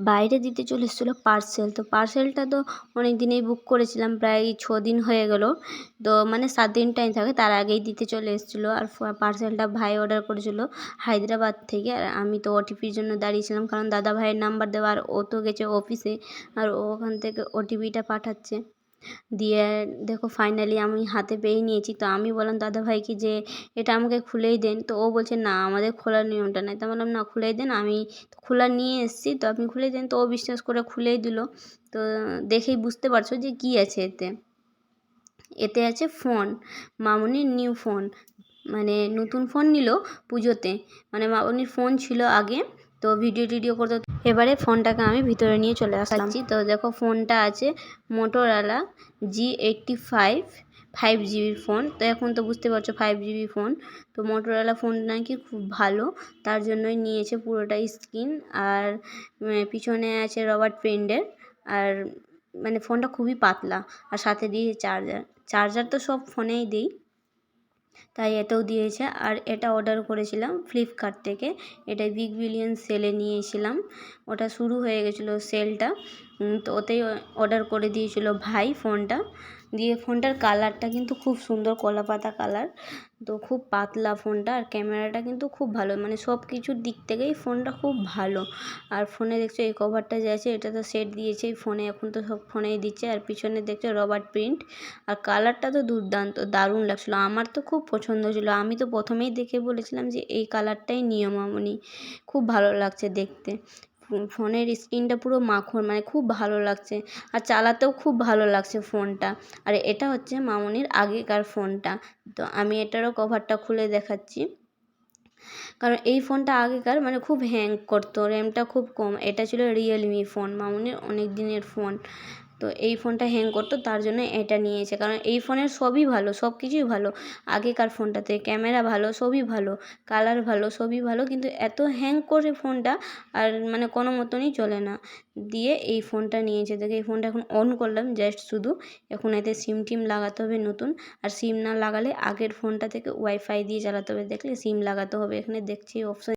বাইরে দিতে চলে এসেছিলো পার্সেল। তো পার্সেলটা তো অনেক দিনেই বুক করেছিলাম, প্রায় 6 দিন হয়ে গেল। তো মানে 7 দিন টাইম থাকে, তার আগেই দিতে চলে এসেছিলো। আর পার্সেলটা ভাই অর্ডার করেছিল হায়দ্রাবাদ থেকে। আর আমি তো ওটিপির জন্য দাঁড়িয়েছিলাম, কারণ দাদা ভাইয়ের নাম্বার দেওয়া, আর ও তো গেছে অফিসে, আর ও ওখান থেকে ওটিপিটা পাঠাচ্ছে। দিয়ে দেখো ফাইনালি আমি হাতে পেয়ে নিয়েছি। তো আমি বললাম দাদাভাইকে যে এটা আমাকে খুলেই দেন। তো ও বলছে না, আমাদের খোলার নিয়মটা নেই। তো বললাম না, খুলেই দেন, আমি খোলা নিয়ে এসেছি, তো আপনি খুলে দেন। তো ও বিশ্বাস করে খুলেই দিল। তো দেখেই বুঝতে পারছো যে কী আছে এতে। এতে আছে ফোন, মামনির নিউ ফোন, মানে নতুন ফোন নিল পুজোতে। মানে মামনির ফোন ছিল আগে, তো ভিডিও করতে, এবারে ফোনটাকে আমি ভিতরে নিয়ে চলে আসলাম। তো দেখো ফোনটা আছে মোটোরোলা G85 5GB ফোন। তো এখন তো বুঝতে পারছো 5GB ফোন। তো মোটোরোলা ফোন নাকি খুব ভালো, তার জন্যই নিয়েছে পুরোটাই স্ক্রিন। আর পিছনে আছে রবার্ট প্রিন্টের। আর মানে ফোনটা খুবই পাতলা, আর সাথে দিয়েছে চার্জার তো সব ফোনেই দিই, তাই এটাও দিয়েছে। আর এটা অর্ডার করেছিলাম ফ্লিপকার্ট থেকে। এটা বিগ বিলিয়ন সেলে নিয়েছিলাম, ওটা শুরু হয়ে গেছিলো সেলটা। তো ওতেই অর্ডার করে দিয়েছিল ভাই ফোনটা। দিয়ে ফোনটার কালারটা কিন্তু খুব সুন্দর, কলাপাতা কালার। তো খুব পাতলা ফোনটা, আর ক্যামেরাটা কিন্তু খুব ভালো, মানে সব কিছুর দিক থেকেই ফোনটা খুব ভালো। আর ফোনে দেখছো এই কভারটা যে আছে, এটা তো সেট দিয়েছে এই ফোনে, এখন তো সব ফোনেই দিচ্ছে। আর পিছনে দেখছো রবার্ট প্রিন্ট, আর কালারটা তো দুর্দান্ত, দারুণ লাগছিলো, আমার তো খুব পছন্দ ছিল। আমি তো প্রথমেই দেখে বলেছিলাম যে এই কালারটাই নিও মামনি, খুব ভালো লাগছে দেখতে। ফোনের স্ক্রিনটা পুরো মাখন, মানে খুব ভালো লাগছে, আর চালাতেও খুব ভালো লাগছে ফোনটা। আর এটা হচ্ছে মামনির আগেকার ফোনটা। তো আমি এটারও কভারটা খুলে দেখাচ্ছি, কারণ এই ফোনটা আগেকার মানে খুব হ্যাং করতো, র্যামটা খুব কম। এটা ছিল রিয়েলমি ফোন, মামনির অনেক দিনের ফোন। তো এই ফোনটা হ্যাং করতো, তার জন্য এটা নিয়েছে। কারণ এই ফোনের সবই ভালো, সব কিছুই ভালো। আগেকার ফোনটাতে ক্যামেরা ভালো, সবই ভালো, কালার ভালো, সবই ভালো, কিন্তু এত হ্যাং করে ফোনটা, আর মানে কোনো মতনই চলে না। দিয়ে এই ফোনটা নিয়েছে। দেখে এই ফোনটা এখন অন করলাম জাস্ট শুধু। এখন এতে সিম টিম লাগাতে হবে নতুন, আর সিম না লাগালে আগের ফোনটা থেকে ওয়াইফাই দিয়ে চালাতে হবে। দেখলে সিম লাগাতে হবে, এখানে দেখছি অপশান